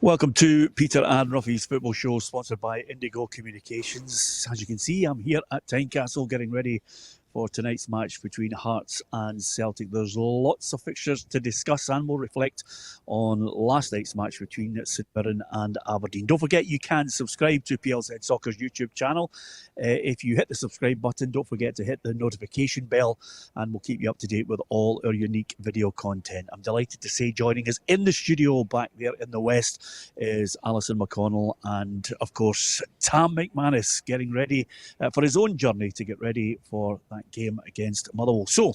Welcome to Peter and Ruffy's football show, sponsored by Indigo Communications. As you can see, I'm here at Tynecastle getting ready for tonight's match between Hearts and Celtic. There's lots of fixtures to discuss, and we'll reflect on last night's match between St Mirren and Aberdeen. Don't forget you can subscribe to PLZ Soccer's YouTube channel. If you hit the subscribe button, don't forget to hit the notification bell, and we'll keep you up to date with all our unique video content. I'm delighted to say joining us in the studio back there in the West is Alison McConnell and, of course, Tam McManus getting ready for his own journey to get ready for that game against Motherwell. So,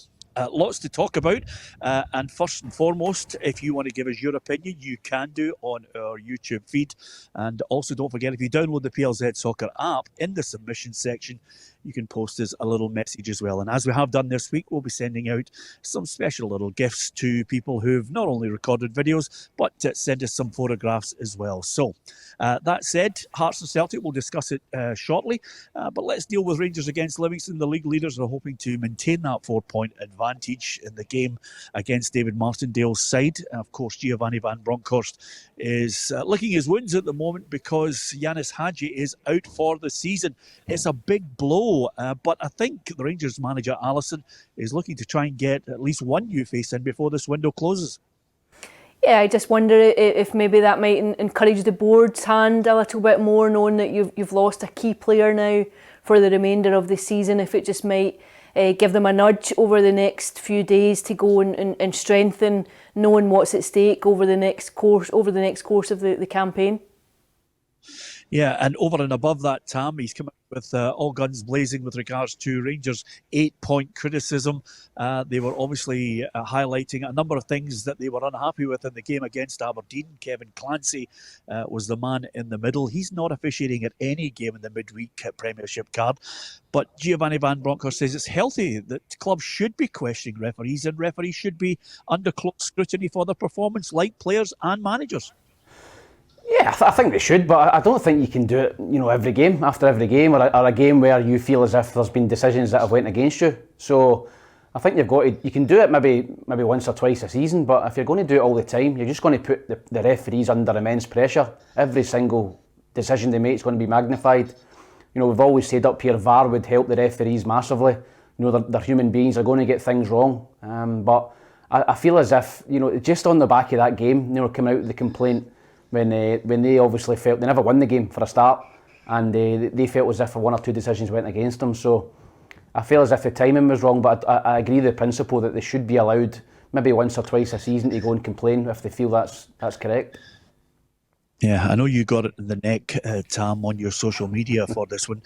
lots to talk about, and first and foremost, if you want to give us your opinion, you can do on our YouTube feed. And also don't forget, if you download the PLZ Soccer app, in the submission section you can post us a little message as well. And as we have done this week, we'll be sending out some special little gifts to people who've not only recorded videos but send us some photographs as well. So that said, Hearts and Celtic, we'll discuss it shortly, but let's deal with Rangers against Livingston. The league leaders are hoping to maintain that 4-point advantage in the game against David Martindale's side. Of course, Giovanni van Bronckhorst is licking his wounds at the moment because Yanis Hadji is out for the season. It's a big blow, but I think the Rangers manager, Alison, is looking to try and get at least one new face in before this window closes. Yeah, I just wonder if maybe that might encourage the board's hand a little bit more, knowing that you've lost a key player now for the remainder of the season. If it just might give them a nudge over the next few days to go and strengthen, knowing what's at stake over the next course of the campaign. Yeah, and over and above that, Tam, he's come up with all guns blazing with regards to Rangers' 8-point criticism. They were obviously highlighting a number of things that they were unhappy with in the game against Aberdeen. Kevin Clancy was the man in the middle. He's not officiating at any game in the midweek Premiership card. But Giovanni van Bronckhorst says it's healthy that clubs should be questioning referees, and referees should be under close scrutiny for their performance, like players and managers. Yeah, I think they should, but I don't think you can do it, every game, after every game, or a game where you feel as if there's been decisions that have went against you. So I think you can do it maybe once or twice a season, but if you're going to do it all the time, you're just going to put the referees under immense pressure. Every single decision they make is going to be magnified. We've always said up here, VAR would help the referees massively. They're human beings, they're going to get things wrong. But I feel as if, just on the back of that game, coming out with the complaint, when they obviously felt they never won the game for a start, and they felt as if one or two decisions went against them. So I feel as if the timing was wrong, but I agree with the principle that they should be allowed maybe once or twice a season to go and complain if they feel that's correct. Yeah, I know you got it in the neck, Tam, on your social media for this one,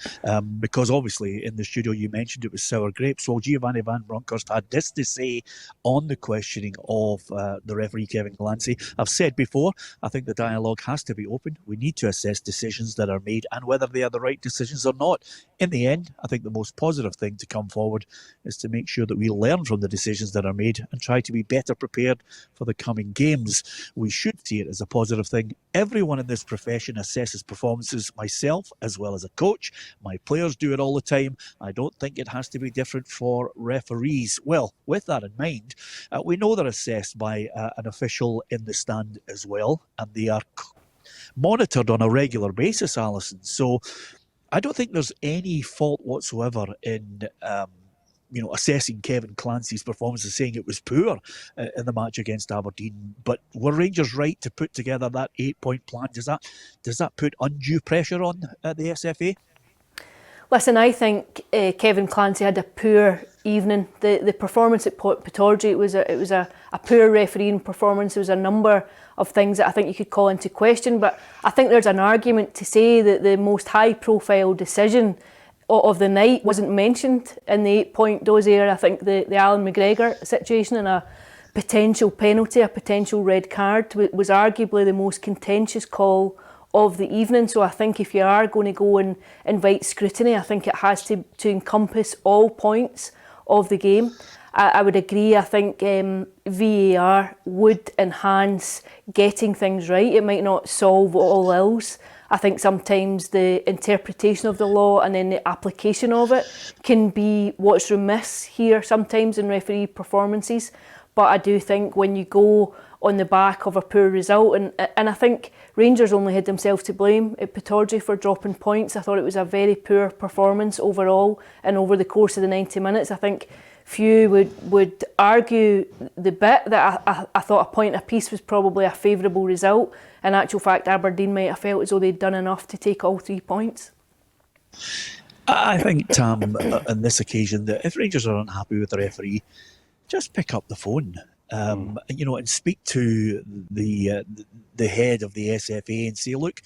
because obviously in the studio you mentioned it was sour grapes. Well, Giovanni van Bronckhorst had this to say on the questioning of the referee Kevin Clancy. I've said before, I think the dialogue has to be open. We need to assess decisions that are made and whether they are the right decisions or not. In the end, I think the most positive thing to come forward is to make sure that we learn from the decisions that are made and try to be better prepared for the coming games. We should see it as a positive thing. Everyone in this profession assesses performances, myself as well as a coach. My players do it all the time. I don't think it has to be different for referees. Well, with that in mind, we know they're assessed by an official in the stand as well, and they are monitored on a regular basis, Alison. So I don't think there's any fault whatsoever in assessing Kevin Clancy's performance and saying it was poor in the match against Aberdeen. But were Rangers right to put together that 8-point plan? Does that put undue pressure on the SFA? Listen, I think Kevin Clancy had a poor evening. The performance at Pittodrie, it was a poor refereeing performance. There was a number of things that I think you could call into question, but I think there's an argument to say that the most high-profile decision of the night wasn't mentioned in the 8-point dossier. I think the Alan McGregor situation and a potential penalty, a potential red card, was arguably the most contentious call of the evening. So I think if you are going to go and invite scrutiny, I think it has to encompass all points of the game. I would agree. I think VAR would enhance getting things right. It might not solve all ills. I think sometimes the interpretation of the law and then the application of it can be what's remiss here sometimes in referee performances. But I do think when you go on the back of a poor result, and I think Rangers only had themselves to blame at Pittodrie for dropping points. I thought it was a very poor performance overall and over the course of the 90 minutes. I think few would argue the bit that I thought a point apiece was probably a favourable result. In actual fact, Aberdeen might have felt as though they'd done enough to take all 3 points. I think, Tam, on this occasion, that if Rangers are unhappy with the referee, just pick up the phone, and speak to the head of the SFA and say, look,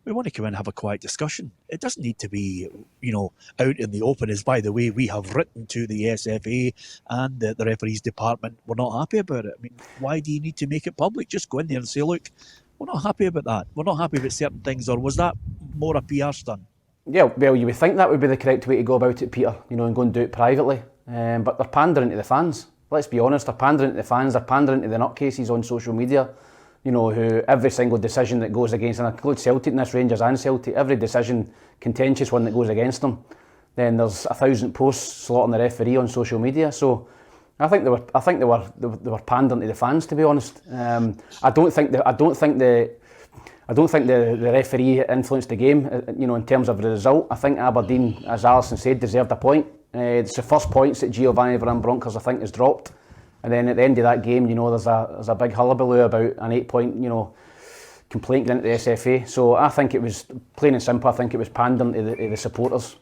we want to come in and have a quiet discussion. It doesn't need to be, out in the open. As by the way, we have written to the SFA and the referees department. We're not happy about it. I mean, why do you need to make it public? Just go in there and say, look, we're not happy about that. We're not happy about certain things. Or was that more a PR stunt? Yeah, well, you would think that would be the correct way to go about it, Peter, and go and do it privately. But they're pandering to the fans. Let's be honest, they're pandering to the fans, they're pandering to the nutcases on social media, who every single decision that goes against, and I include Celtic in this, Rangers and Celtic, every decision, contentious one that goes against them, then there's 1,000 posts slaughtering the referee on social media. So I think they were pandering to the fans, to be honest. I don't think the referee influenced the game, in terms of the result. I think Aberdeen, as Alison said, deserved a point. It's the first points that Giovanni Van Bronckhorst, I think, has dropped. And then at the end of that game, there's a big hullabaloo about an 8-point, complaint going into the SFA. So I think it was plain and simple. I think it was pandering to the supporters.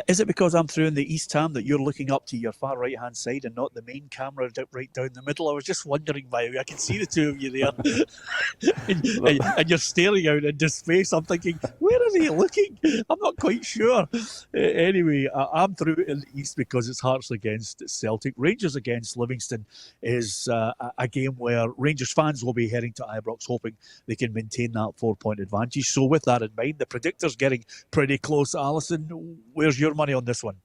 Is it because I'm through in the East Ham that you're looking up to your far right hand side and not the main camera right down the middle? I was just wondering, I can see the two of you there and you're staring out into space. I'm thinking, where is he looking? I'm not quite sure. Anyway, I'm through in the East because it's Hearts against Celtic. Rangers against Livingston is a game where Rangers fans will be heading to Ibrox hoping they can maintain that 4-point advantage. So with that in mind, the predictor's getting pretty close. Alison, where's your money on this one?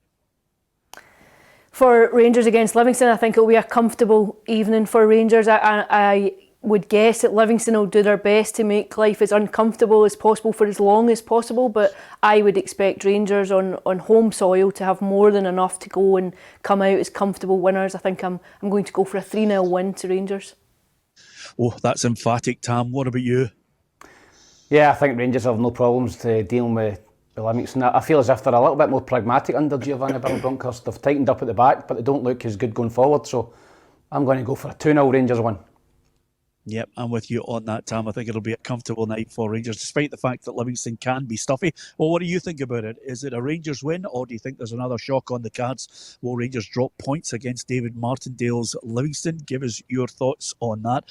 For Rangers against Livingston, I think it'll be a comfortable evening for Rangers. I would guess that Livingston will do their best to make life as uncomfortable as possible for as long as possible, but I would expect Rangers on home soil to have more than enough to go and come out as comfortable winners. I think I'm going to go for a 3-0 win to Rangers. Oh, that's emphatic, Tam. What about you? Yeah, I think Rangers have no problems to dealing with Livingston. I feel as if they're a little bit more pragmatic under Giovanni Van Bronckhorst. They've tightened up at the back, but they don't look as good going forward. So I'm going to go for a 2-0 Rangers win. Yep, I'm with you on that, Tam. I think it'll be a comfortable night for Rangers, despite the fact that Livingston can be stuffy. Well, what do you think about it? Is it a Rangers win, or do you think there's another shock on the cards? Will Rangers drop points against David Martindale's Livingston? Give us your thoughts on that.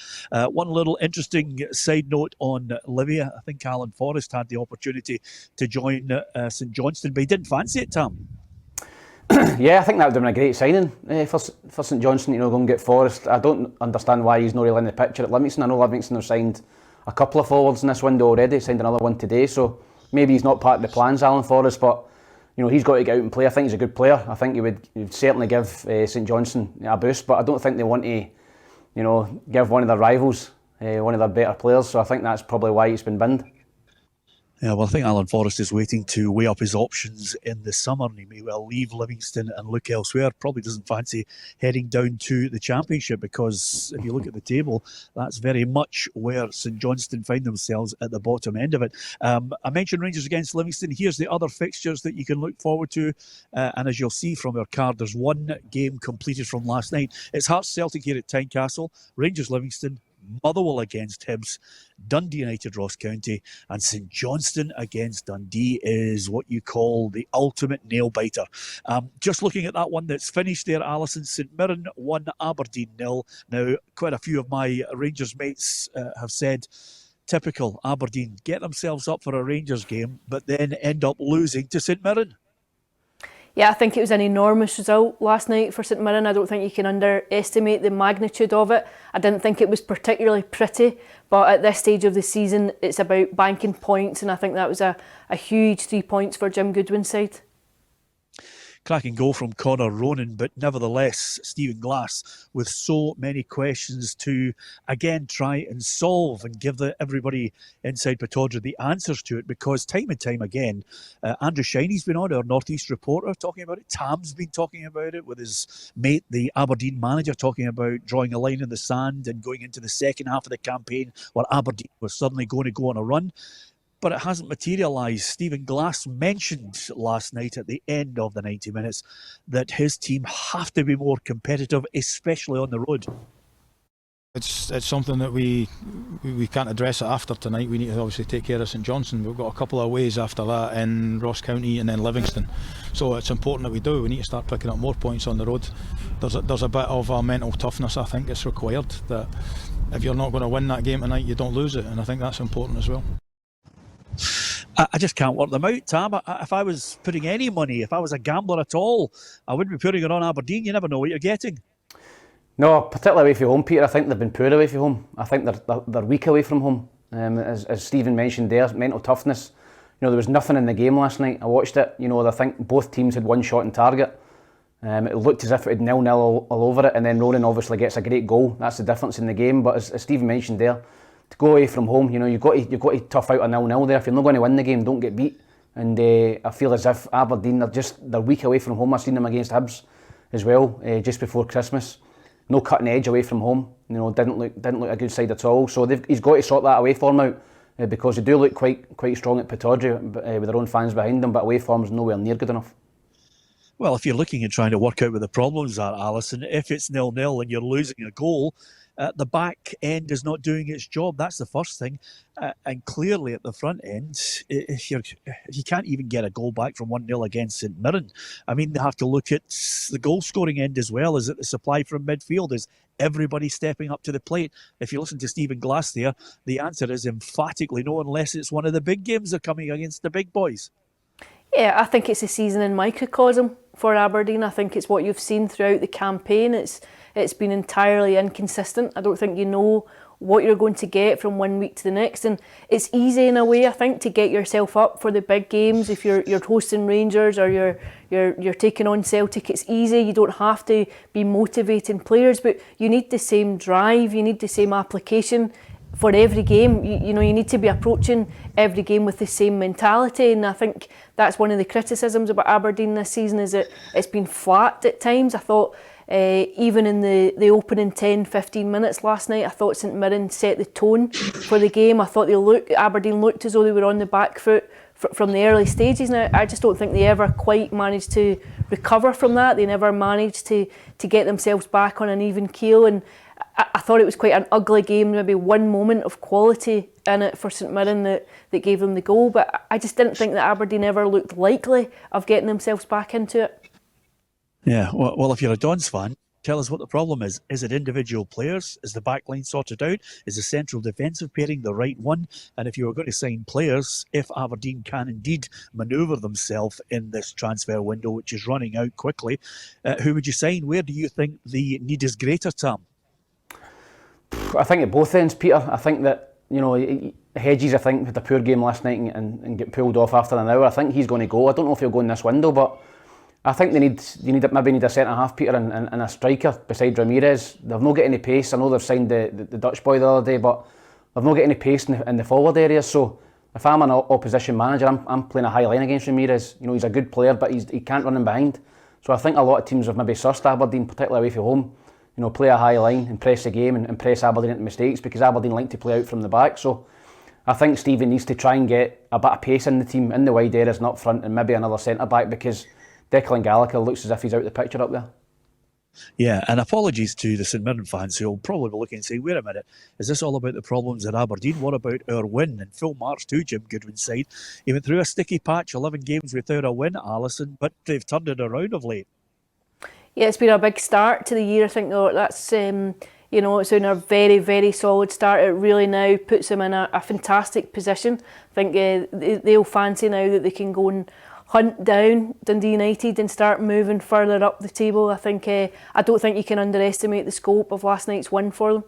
One little interesting side note on Livy. I think Alan Forrest had the opportunity to join St Johnstone, but he didn't fancy it, Tam. Yeah, I think that would have been a great signing for St Johnstone, go and get Forrest. I don't understand why he's not really in the picture at Livingston. I know Livingston have signed a couple of forwards in this window already, signed another one today, so maybe he's not part of the plans, Alan Forrest, but he's got to get out and play. I think he's a good player. I think he would certainly give St Johnstone a boost, but I don't think they want to give one of their rivals one of their better players, so I think that's probably why he's been binned. Yeah, well, I think Alan Forrest is waiting to weigh up his options in the summer, and he may well leave Livingston and look elsewhere. Probably doesn't fancy heading down to the Championship, because if you look at the table, that's very much where St Johnstone find themselves, at the bottom end of it. I mentioned Rangers against Livingston. Here's the other fixtures that you can look forward to, and as you'll see from our card, there's one game completed from last night. It's Hearts Celtic here at Tynecastle, Rangers Livingston, Motherwell against Hibs, Dundee United Ross County, and St Johnstone against Dundee is what you call the ultimate nail-biter. Just looking at that one that's finished there, Alison, St Mirren 1, Aberdeen 0. Now, quite a few of my Rangers mates have said, typical Aberdeen, get themselves up for a Rangers game, but then end up losing to St Mirren. Yeah, I think it was an enormous result last night for St Mirren. I don't think you can underestimate the magnitude of it. I didn't think it was particularly pretty, but at this stage of the season, it's about banking points, and I think that was a huge 3 points for Jim Goodwin's side. cracking goal from Connor Ronan, but nevertheless, Stephen Glass with so many questions to, again, try and solve and give everybody inside Pittodrie the answers to it, because time and time again, Andrew Shiney's been on, our North East reporter, talking about it. Tam's been talking about it with his mate, the Aberdeen manager, talking about drawing a line in the sand and going into the second half of the campaign where Aberdeen was suddenly going to go on a run. But it hasn't materialised. Stephen Glass mentioned last night at the end of the 90 minutes that his team have to be more competitive, especially on the road. It's something that we can't address it after tonight. We need to obviously take care of St Johnstone. We've got a couple of ways after that in Ross County and then Livingston. So it's important that we do. We need to start picking up more points on the road. There's a bit of a mental toughness, I think, it's required, that if you're not going to win that game tonight, you don't lose it. And I think that's important as well. I just can't work them out, Tam. If I was putting any money, if I was a gambler at all, I wouldn't be putting it on Aberdeen. You never know what you're getting. No, particularly away from home, Peter. I think they've been poor away from home. I think they're weak away from home. As Stephen mentioned there, mental toughness. There was nothing in the game last night. I watched it. I think both teams had one shot on target. It looked as if it had 0-0 all over it, and then Ronan obviously gets a great goal. That's the difference in the game. But as Stephen mentioned there, to go away from home, you've got to tough out a 0-0 there. If you're not going to win the game, don't get beat. And I feel as if Aberdeen, they're weak away from home. I've seen them against Hibs as well, just before Christmas. No cutting edge away from home. Didn't look a good side at all. So he's got to sort that away form out, because they do look quite strong at Pittodrie with their own fans behind them, but away form's nowhere near good enough. Well, if you're looking at trying to work out where the problems are, Alison, if it's 0-0 and you're losing a goal, the back end is not doing its job. That's the first thing. And clearly at the front end, if you can't even get a goal back from 1-0 against St Mirren. I mean, they have to look at the goal scoring end as well. Is it the supply from midfield? Is everybody stepping up to the plate? If you listen to Stephen Glass there, the answer is emphatically no, unless it's one of the big games they're coming against the big boys. Yeah, I think it's a season in microcosm for Aberdeen. I think it's what you've seen throughout the campaign. It's been entirely inconsistent. I don't think you know what you're going to get from one week to the next, and it's easy in a way, I think, to get yourself up for the big games. If you're hosting Rangers or you're taking on Celtic, it's easy. You don't have to be motivating players, but you need the same drive. You need the same application for every game. You need to be approaching every game with the same mentality, and I think that's one of the criticisms about Aberdeen this season, is that it's been flat at times. I thought even in the opening 10-15 minutes last night, I thought St Mirren set the tone for the game. I thought Aberdeen looked as though they were on the back foot from the early stages. Now, I just don't think they ever quite managed to recover from that. They never managed to get themselves back on an even keel, and I thought it was quite an ugly game. Maybe one moment of quality in it for St Mirren that gave them the goal, but I just didn't think that Aberdeen ever looked likely of getting themselves back into it. Yeah, well, if you're a Dons fan, tell us what the problem is. Is it individual players? Is the back line sorted out? Is the central defensive pairing the right one? And if you were going to sign players, if Aberdeen can indeed manoeuvre themselves in this transfer window, which is running out quickly, who would you sign? Where do you think the need is greater, Tam? I think at both ends, Peter. I think that, Hedges, I think, had a poor game last night and get pulled off after an hour. I think he's going to go. I don't know if he'll go in this window, but I think they need a centre-half, Peter, and a striker beside Ramirez. They've not got any pace. I know they've signed the Dutch boy the other day, but they've not got any pace in the forward areas. So if I'm an opposition manager, I'm playing a high line against Ramirez. He's a good player, but he can't run in behind. So I think a lot of teams have maybe sussed Aberdeen, particularly away from home. Play a high line and press the game and press Aberdeen into mistakes, because Aberdeen like to play out from the back. So I think Stephen needs to try and get a bit of pace in the team, in the wide areas and up front, and maybe another centre-back, because Declan Gallagher looks as if he's out the picture up there. Yeah, and apologies to the St Mirren fans who will probably be looking and say, wait a minute, is this all about the problems at Aberdeen? What about our win? And full marks to Jim Goodwin's side. He went through a sticky patch, 11 games without a win, Alison, but they've turned it around of late. Yeah, it's been a big start to the year. I think that's it's in a very, very solid start. It really now puts them in a fantastic position. I think they'll fancy now that they can go and hunt down Dundee United and start moving further up the table. I don't think you can underestimate the scope of last night's win for them.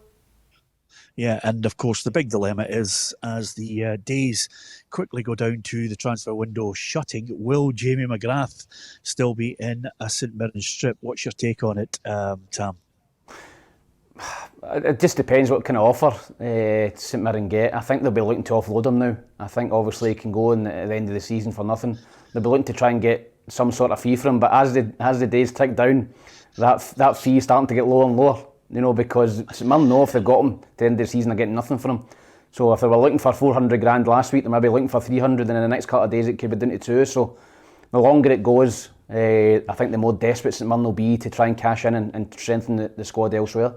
Yeah, and of course the big dilemma is, as the days quickly go down to the transfer window shutting, will Jamie McGrath still be in a St Mirren strip? What's your take on it, Tam? It just depends what kind of offer St Mirren get. I think they'll be looking to offload him now. I think obviously he can go in at the end of the season for nothing. They'll be looking to try and get some sort of fee for him, but as the days tick down, that fee is starting to get lower and lower. You know, because St Mirren know if they've got him, at the end of the season they're getting nothing for him. So if they were looking for 400 grand last week, they might be looking for 300, and in the next couple of days it could be down to 2. So the longer it goes, I think the more desperate St Mirren will be to try and cash in and strengthen the squad elsewhere.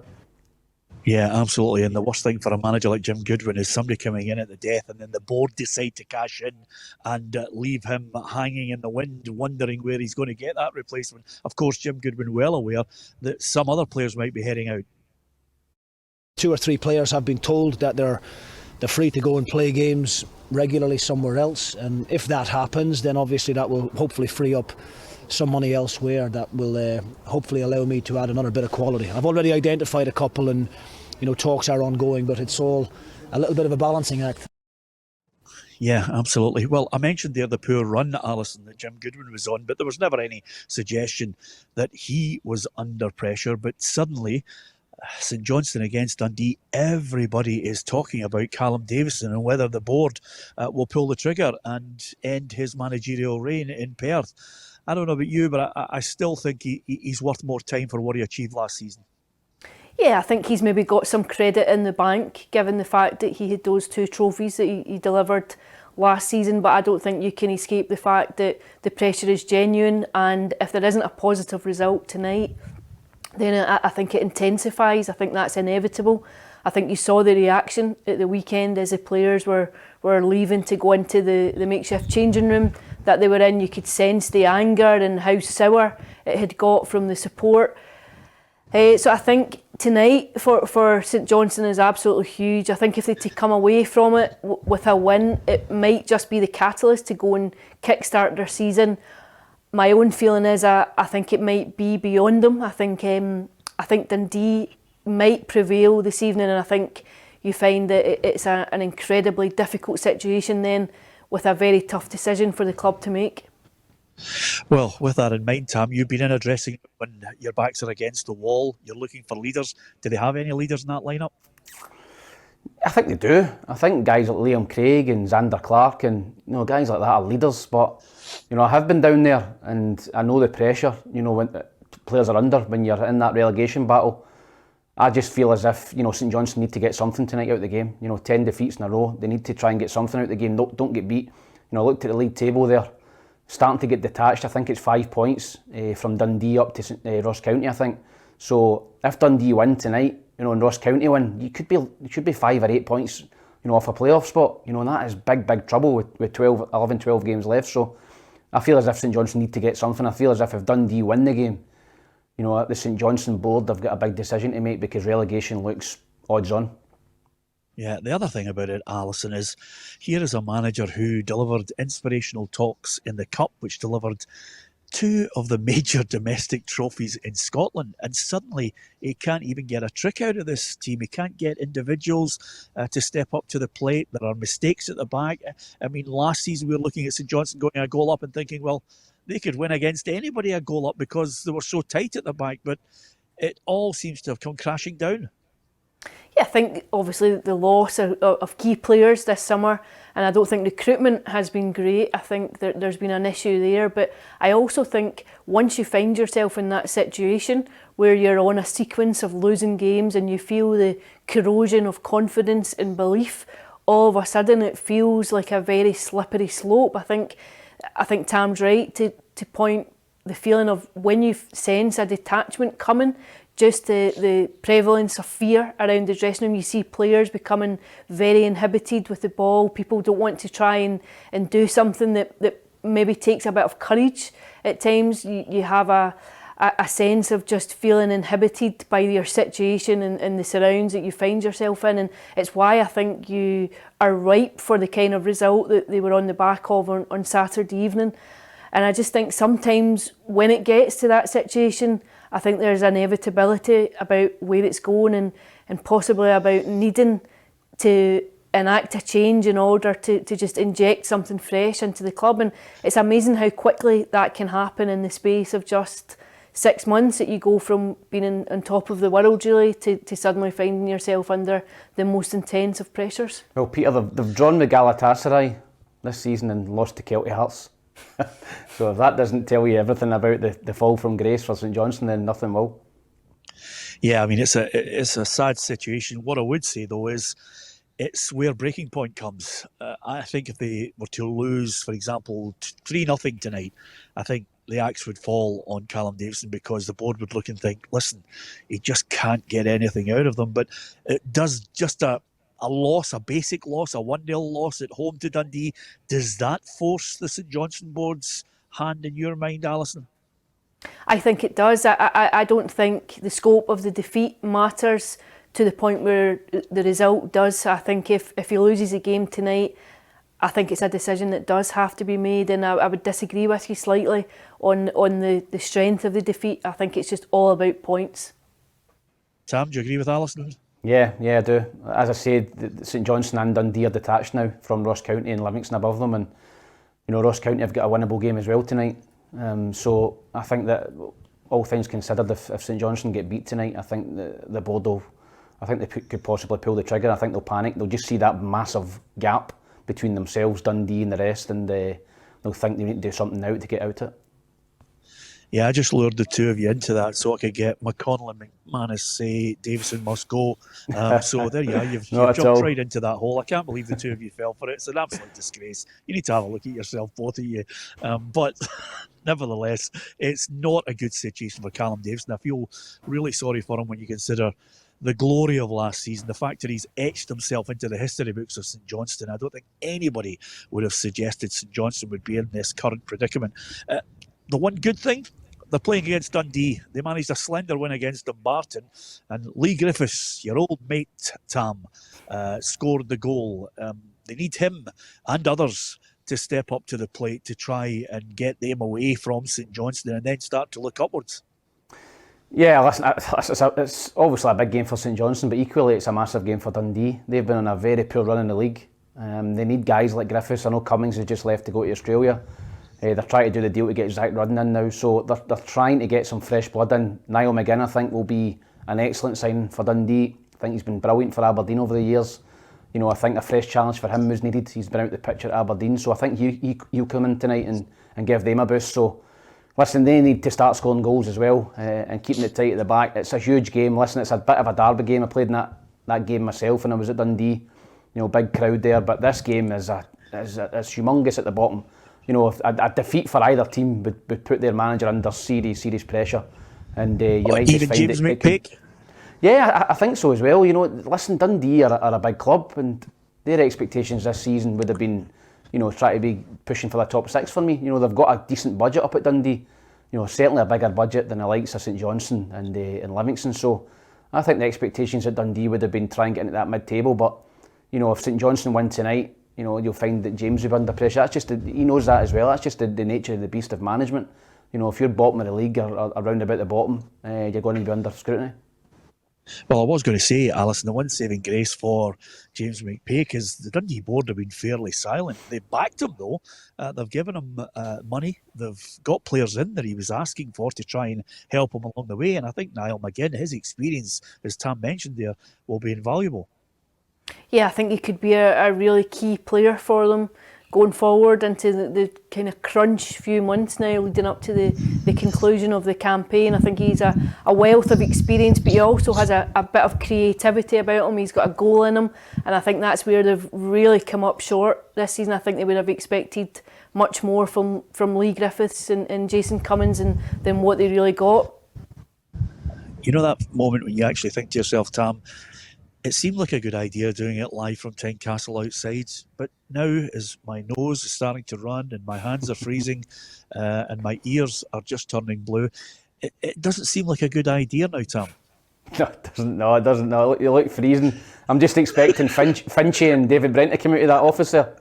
Yeah, absolutely. And the worst thing for a manager like Jim Goodwin is somebody coming in at the death and then the board decide to cash in and leave him hanging in the wind, wondering where he's going to get that replacement. Of course, Jim Goodwin well aware that some other players might be heading out. 2 or 3 players have been told that they're free to go and play games regularly somewhere else, and if that happens, then obviously that will hopefully free up some money elsewhere that will hopefully allow me to add another bit of quality. I've already identified a couple, and talks are ongoing, but it's all a little bit of a balancing act. Yeah, absolutely. Well, I mentioned there the poor run, Alison, that Jim Goodwin was on, but there was never any suggestion that he was under pressure. But suddenly, St Johnstone against Dundee, everybody is talking about Callum Davison and whether the board will pull the trigger and end his managerial reign in Perth. I don't know about you, but I still think he's worth more time for what he achieved last season. Yeah, I think he's maybe got some credit in the bank, given the fact that he had those 2 trophies that he delivered last season, but I don't think you can escape the fact that the pressure is genuine, and if there isn't a positive result tonight, then I think it intensifies. I think that's inevitable. I think you saw the reaction at the weekend as the players were leaving to go into the makeshift changing room that they were in. You could sense the anger and how sour it had got from the support. So I think tonight for St Johnstone is absolutely huge. I think if they to come away from it with a win, it might just be the catalyst to go and kickstart their season. My own feeling is I think it might be beyond them. I think Dundee might prevail this evening, and I think you find that it's an incredibly difficult situation then, with a very tough decision for the club to make. Well, with that in mind, Tam, you've been in a dressing room when your backs are against the wall. You're looking for leaders. Do they have any leaders in that lineup? I think they do. I think guys like Liam Craig and Xander Clark and guys like that are leaders. But I have been down there and I know the pressure. When players are under when you're in that relegation battle. I just feel as if St Johnstone need to get something tonight out of the game. 10 defeats in a row. They need to try and get something out of the game. Don't get beat. I looked at the league table there. Starting to get detached. I think it's 5 points from Dundee up to Ross County, I think. So if Dundee win tonight, and Ross County win, you should be 5 or 8 points, off a playoff spot. And that is big trouble with 12 games left. So I feel as if St Johnstone need to get something. I feel as if Dundee win the game, at the St Johnstone board, they've got a big decision to make because relegation looks odds on. Yeah, the other thing about it, Alison, is here is a manager who delivered inspirational talks in the Cup, which delivered 2 of the major domestic trophies in Scotland, and suddenly he can't even get a trick out of this team. He can't get individuals to step up to the plate. There are mistakes at the back. I mean, last season we were looking at St Johnstone going a goal up and thinking, well, they could win against anybody a goal up because they were so tight at the back, but it all seems to have come crashing down. Yeah, I think obviously the loss of key players this summer, and I don't think recruitment has been great. I think there's been an issue there, but I also think once you find yourself in that situation where you're on a sequence of losing games and you feel the corrosion of confidence and belief, all of a sudden it feels like a very slippery slope. I think Tam's right to point the feeling of when you sense a detachment coming, just the prevalence of fear around the dressing room. You see players becoming very inhibited with the ball. People don't want to try and do something that maybe takes a bit of courage. At times you have a sense of just feeling inhibited by your situation and the surrounds that you find yourself in. And it's why I think you are ripe for the kind of result that they were on the back of on Saturday evening. And I just think sometimes when it gets to that situation, I think there's inevitability about where it's going and possibly about needing to enact a change in order to just inject something fresh into the club. And it's amazing how quickly that can happen in the space of just 6 months, that you go from being on top of the world really to suddenly finding yourself under the most intense of pressures. Well, Peter, they've drawn with Galatasaray this season and lost to Celtic Hearts. So if that doesn't tell you everything about the fall from grace for St Johnstone, then nothing will. Yeah, I mean, it's a sad situation. What I would say, though, is it's where breaking point comes. I think if they were to lose, for example, 3-0 tonight, I think the axe would fall on Callum Davidson, because the board would look and think, listen, he just can't get anything out of them. But it does just a loss, a basic loss, a 1-0 loss at home to Dundee, does that force the St Johnstone board's hand in your mind, Alison? I think it does. I don't think the scope of the defeat matters to the point where the result does. I think if he loses a game tonight, I think it's a decision that does have to be made, and I would disagree with you slightly on the strength of the defeat. I think it's just all about points. Tam, do you agree with Alison? Yeah, I do. As I said, St Johnstone and Dundee are detached now from Ross County and Livingston above them, and Ross County have got a winnable game as well tonight. So I think that all things considered, if St Johnstone get beat tonight, I think the board will, I think they could possibly pull the trigger. I think they'll panic. They'll just see that massive gap between themselves, Dundee and the rest, and they'll think they need to do something now to get out of it. Yeah, I just lured the two of you into that so I could get McConnell and McManus say Davison must go. So there you are, you've jumped right into that hole. I can't believe the two of you fell for it. It's an absolute disgrace. You need to have a look at yourself, both of you. But nevertheless, it's not a good situation for Callum Davison. I feel really sorry for him when you consider the glory of last season, the fact that he's etched himself into the history books of St Johnstone. I don't think anybody would have suggested St Johnstone would be in this current predicament. The one good thing, they're playing against Dundee. They managed a slender win against Dumbarton, and Lee Griffiths, your old mate Tam, scored the goal. They need him and others to step up to the plate to try and get them away from St Johnstone and then start to look upwards. Yeah, listen, it's obviously a big game for St Johnstone, but equally it's a massive game for Dundee. They've been on a very poor run in the league. They need guys like Griffiths. I know Cummings has just left to go to Australia. They're trying to do the deal to get Zach Rudden in now, so they're trying to get some fresh blood in. Niall McGinn, I think, will be an excellent signing for Dundee. I think he's been brilliant for Aberdeen over the years. I think a fresh challenge for him was needed. He's been out the picture at Aberdeen, so I think he'll come in tonight and give them a boost. So, listen, they need to start scoring goals as well and keeping it tight at the back. It's a huge game. Listen, it's a bit of a derby game. I played in that game myself when I was at Dundee. Big crowd there, but this game is humongous at the bottom. A defeat for either team would put their manager under serious pressure. And United even James McPake? Yeah, I think so as well. Listen, Dundee are a big club, and their expectations this season would have been, try to be pushing for the top six for me. They've got a decent budget up at Dundee. Certainly a bigger budget than the likes of St Johnstone and Livingston. So I think the expectations at Dundee would have been trying to get into that mid-table. But if St Johnstone win tonight, you'll find that James will be under pressure. That's just he knows that as well. That's just the nature of the beast of management. If you're bottom of the league or around about the bottom, you're going to be under scrutiny. Well, I was going to say, Alison, the one saving grace for James McPake is the Dundee board have been fairly silent. They've backed him, though. They've given him money. They've got players in that he was asking for to try and help him along the way. And I think Niall McGinn, his experience, as Tam mentioned there, will be invaluable. Yeah, I think he could be a really key player for them going forward into the kind of crunch few months now leading up to the conclusion of the campaign. I think he's a wealth of experience, but he also has a bit of creativity about him. He's got a goal in him, and I think that's where they've really come up short this season. I think they would have expected much more from Lee Griffiths and Jason Cummings than what they really got. That moment when you actually think to yourself, Tam, it seemed like a good idea doing it live from Tynecastle outside, but now as my nose is starting to run and my hands are freezing and my ears are just turning blue, it doesn't seem like a good idea now, Tam. No, it doesn't. No, you look freezing. I'm just expecting Finchy and David Brent to come out of that office there.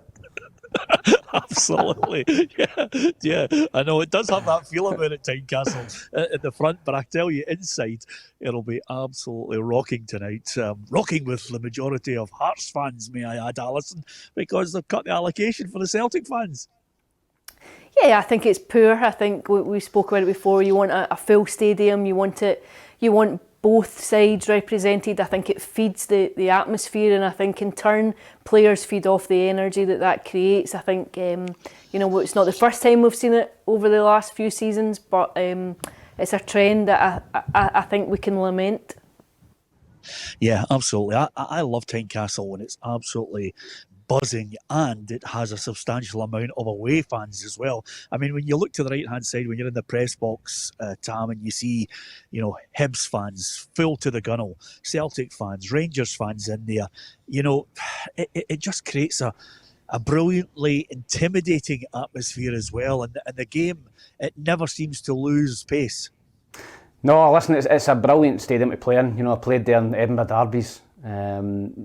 Absolutely. Yeah. I know it does have that feel about it, Tynecastle, at the front, but I tell you, inside, it'll be absolutely rocking tonight. Rocking with the majority of Hearts fans, may I add, Alison, because they've cut the allocation for the Celtic fans. Yeah, I think it's poor. I think we spoke about it before. You want a full stadium. You want both sides represented. I think it feeds the atmosphere, and I think in turn players feed off the energy that creates. I think it's not the first time we've seen it over the last few seasons, but it's a trend that I think we can lament. Yeah, absolutely. I love Tynecastle when it's absolutely buzzing, and it has a substantial amount of away fans as well. I mean, when you look to the right-hand side, when you're in the press box, Tam, and you see, Hibs fans full to the gunnel, Celtic fans, Rangers fans in there, it just creates a brilliantly intimidating atmosphere as well. And the game, it never seems to lose pace. No, listen, it's a brilliant stadium to play in. I played there in Edinburgh derbies.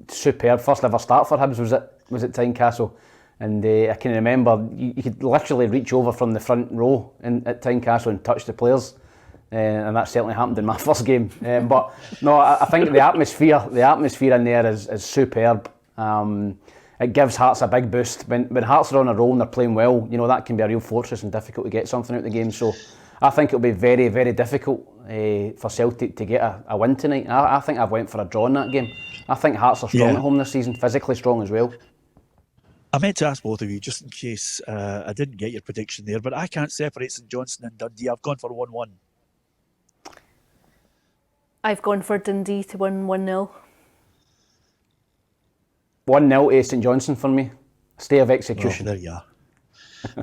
Superb. First ever start for Hibs was at Tynecastle, and I can remember you could literally reach over from the front row at Tynecastle and touch the players, and that certainly happened in my first game. But no, I think the atmosphere in there is superb. It gives Hearts a big boost when Hearts are on a roll and they're playing well. That can be a real fortress and difficult to get something out of the game. So I think it'll be very, very difficult for Celtic to get a win tonight. I think I've went for a draw in that game. I think Hearts are strong at home this season, physically strong as well. I meant to ask both of you, just in case I didn't get your prediction there, but I can't separate St Johnstone and Dundee. I've gone for 1-1. I've gone for Dundee to win 1-0. 1-0 to St Johnstone for me. Stay of execution. Oh, there you are.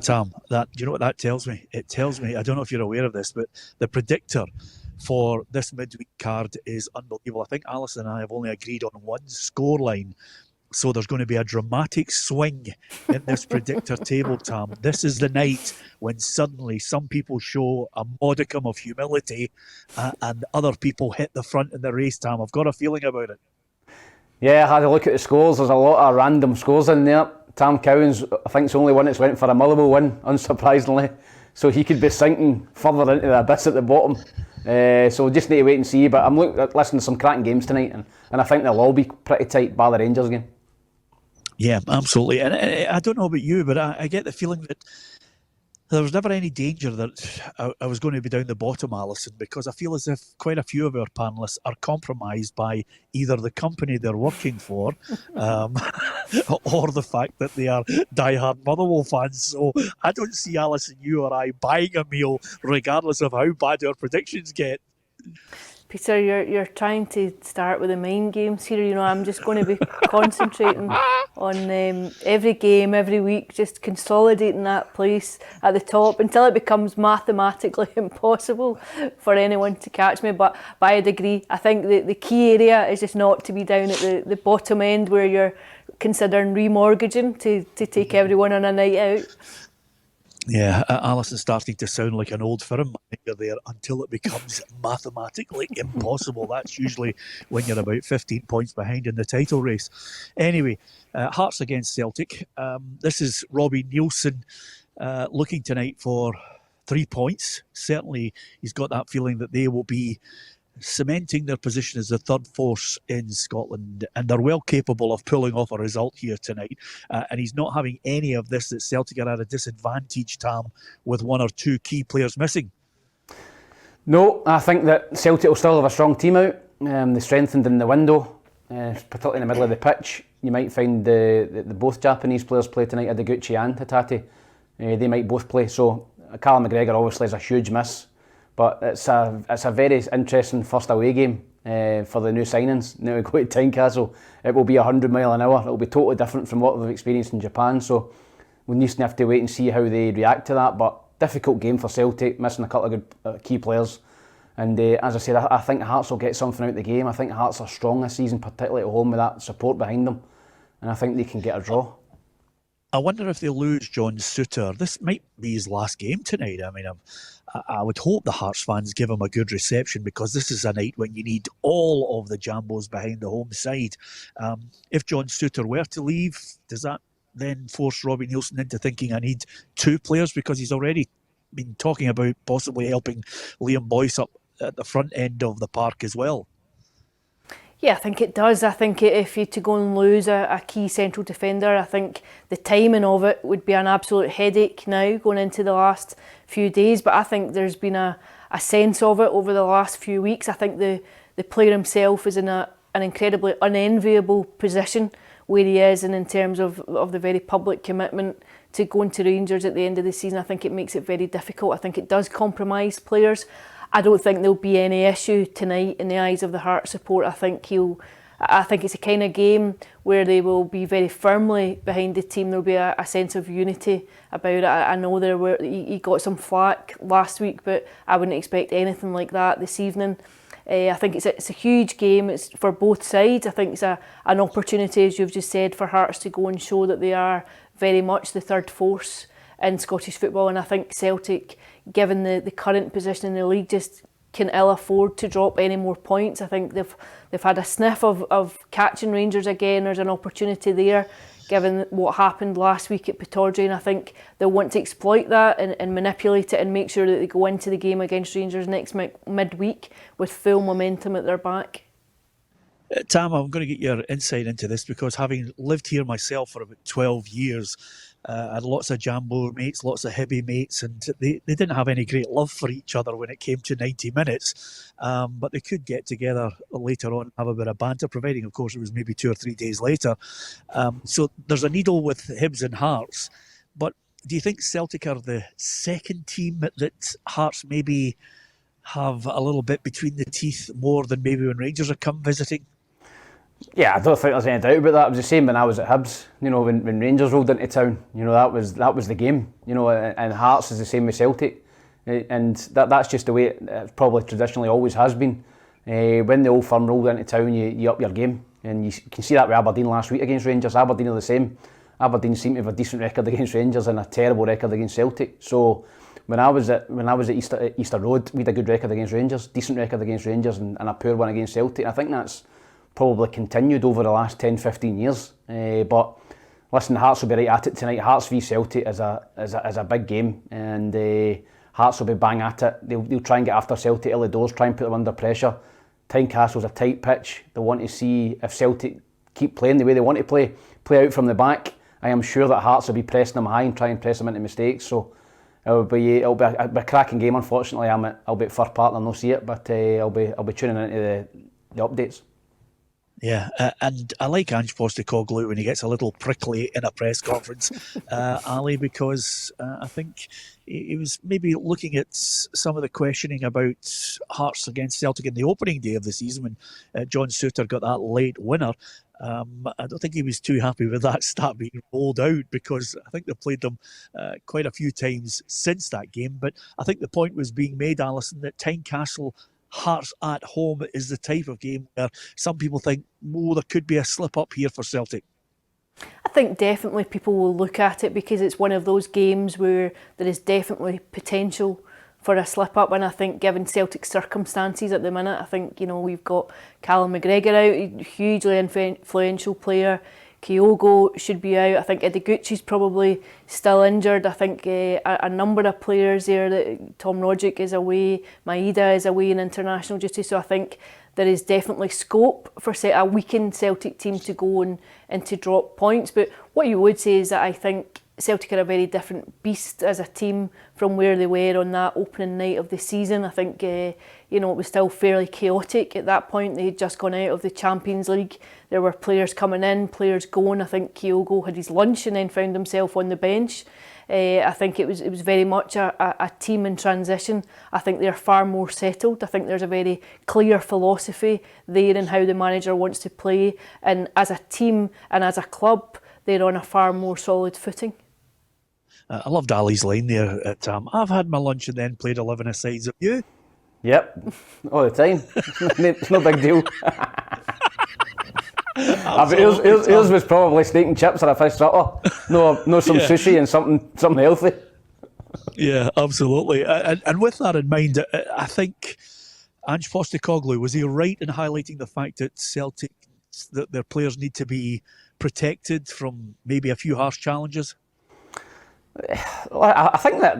Tam, do you know what that tells me? It tells me, I don't know if you're aware of this, but the predictor for this midweek card is unbelievable. I think Alison and I have only agreed on one scoreline. So there's going to be a dramatic swing in this predictor table, Tam. This is the night when suddenly some people show a modicum of humility and other people hit the front in the race, Tam. I've got a feeling about it. Yeah, I had a look at the scores. There's a lot of random scores in there. Tam Cowans, I think, is the only one that's went for a Motherwell win, unsurprisingly. So he could be sinking further into the abyss at the bottom. So we'll just need to wait and see. But I'm listening to some cracking games tonight, and I think they'll all be pretty tight, bar the Rangers game. Yeah, absolutely. And I don't know about you, but I get the feeling that there was never any danger that I was going to be down the bottom, Alison, because I feel as if quite a few of our panellists are compromised by either the company they're working for or the fact that they are diehard Motherwell fans. So I don't see Alison, you or I, buying a meal regardless of how bad our predictions get. Peter, you're trying to start with the mind games here. I'm just going to be concentrating on every game, every week, just consolidating that place at the top until it becomes mathematically impossible for anyone to catch me. But by a degree, I think the key area is just not to be down at the bottom end where you're considering remortgaging to take everyone on a night out. Yeah, Alison's starting to sound like an old firm manager there until it becomes mathematically impossible. That's usually when you're about 15 points behind in the title race. Anyway, Hearts against Celtic. This is Robbie Neilson looking tonight for 3 points. Certainly he's got that feeling that they will be cementing their position as the third force in Scotland, and they're well capable of pulling off a result here tonight, and he's not having any of this that Celtic are at a disadvantage, Tam, with one or two key players missing. No, I think that Celtic will still have a strong team out. They strengthened in the window, particularly in the middle of the pitch. You might find the both Japanese players play tonight, Adeguchi and Hatate. They might both play, so Callum McGregor obviously is a huge miss. But it's a very interesting first away game for the new signings. Now we go to Tynecastle, it will be 100 mile an hour. It will be totally different from what we've experienced in Japan. So we'll need to have to wait and see how they react to that. But difficult game for Celtic, missing a couple of good key players. And as I said, I think Hearts will get something out of the game. I think Hearts are strong this season, particularly at home with that support behind them. And I think they can get a draw. I wonder if they lose John Souttar. This might be his last game tonight. I mean, I would hope the Hearts fans give him a good reception, because this is a night when you need all of the Jambos behind the home side. If John Souttar were to leave, does that then force Robbie Neilson into thinking I need 2 players, because he's already been talking about possibly helping Liam Boyce up at the front end of the park as well? Yeah, I think it does. I think if you to go and lose a key central defender, I think the timing of it would be an absolute headache now going into the last few days. But I think there's been a sense of it over the last few weeks. I think the player himself is in an incredibly unenviable position where he is, and in terms of the very public commitment to going to Rangers at the end of the season, I think it makes it very difficult. I think it does compromise players. I don't think there'll be any issue tonight in the eyes of the Hearts support. I think it's a kind of game where they will be very firmly behind the team. There'll be a sense of unity about it. I know he got some flack last week, but I wouldn't expect anything like that this evening. I think it's a huge game. It's for both sides. I think it's an opportunity, as you've just said, for Hearts to go and show that they are very much the third force in Scottish football, and I think Celtic, given the current position in the league, just can ill afford to drop any more points. I think they've had a sniff of catching Rangers again. There's an opportunity there, given what happened last week at Pittodrie, and I think they'll want to exploit that and manipulate it and make sure that they go into the game against Rangers next midweek with full momentum at their back. Tam, I'm going to get your insight into this, because having lived here myself for about 12 years, I had lots of Jambo mates, lots of Hibby mates, and they didn't have any great love for each other when it came to 90 minutes, but they could get together later on and have a bit of banter, providing, of course, it was maybe 2 or 3 days later. So there's a needle with Hibs and Hearts, but do you think Celtic are the second team that Hearts maybe have a little bit between the teeth more than maybe when Rangers have come visiting? Yeah, I don't think there's any doubt about that. It was the same when I was at Hibs. You know, when Rangers rolled into town, you know, that was the game. You know, and Hearts is the same with Celtic, and that's just the way it probably traditionally always has been. When the Old Firm rolled into town, you up your game, and you can see that with Aberdeen last week against Rangers. Aberdeen are the same. Aberdeen seem to have a decent record against Rangers and a terrible record against Celtic. So when I was at Easter Road, we had a good record against Rangers, decent record against Rangers, and a poor one against Celtic. And I think that's probably continued over the last 10-15 years. But listen, Hearts will be right at it tonight. Hearts v Celtic is a big game, and Hearts will be bang at it. They'll try and get after Celtic early doors, try and put them under pressure. Tynecastle's a tight pitch. They want to see if Celtic keep playing the way they want to play out from the back. I am sure that Hearts will be pressing them high and try and press them into mistakes. So it'll be a cracking game. Unfortunately, I'll be at Fir Park and I'll see it, but I'll be tuning into the updates. Yeah, and I like Ange Postecoglou when he gets a little prickly in a press conference, Ali, because I think he was maybe looking at some of the questioning about Hearts against Celtic in the opening day of the season when John Souttar got that late winner. I don't think he was too happy with that stat being rolled out, because I think they've played them quite a few times since that game. But I think the point was being made, Alison, that Tynecastle Hearts at home is the type of game where some people think, there could be a slip up here for Celtic. I think definitely people will look at it because it's one of those games where there is definitely potential for a slip up, and I think given Celtic's circumstances at the minute, I think, you know, we've got Callum McGregor out, a hugely influential player. Kyogo should be out. I think Idiguchi's probably still injured. I think a number of players there, that Tom Rogic is away, Maeda is away in international duty, so I think there is definitely scope for a weakened Celtic team to go and to drop points. But what you would say is that I think Celtic are a very different beast as a team from where they were on that opening night of the season. I think it was still fairly chaotic at that point. They had just gone out of the Champions League. There were players coming in, players going. I think Kyogo had his lunch and then found himself on the bench. I think it was very much a team in transition. I think they're far more settled. I think there's a very clear philosophy there in how the manager wants to play. And as a team and as a club, they're on a far more solid footing. I loved Ali's line there at I've had my lunch and then played 11 asides of you. Yep, all the time. It's no big deal. Yours was probably steak and chips or a fish supper. No, some sushi and something healthy. Yeah, absolutely. And with that in mind, I think Ange Postecoglou, was he right in highlighting the fact that Celtic, that their players need to be protected from maybe a few harsh challenges? I think that,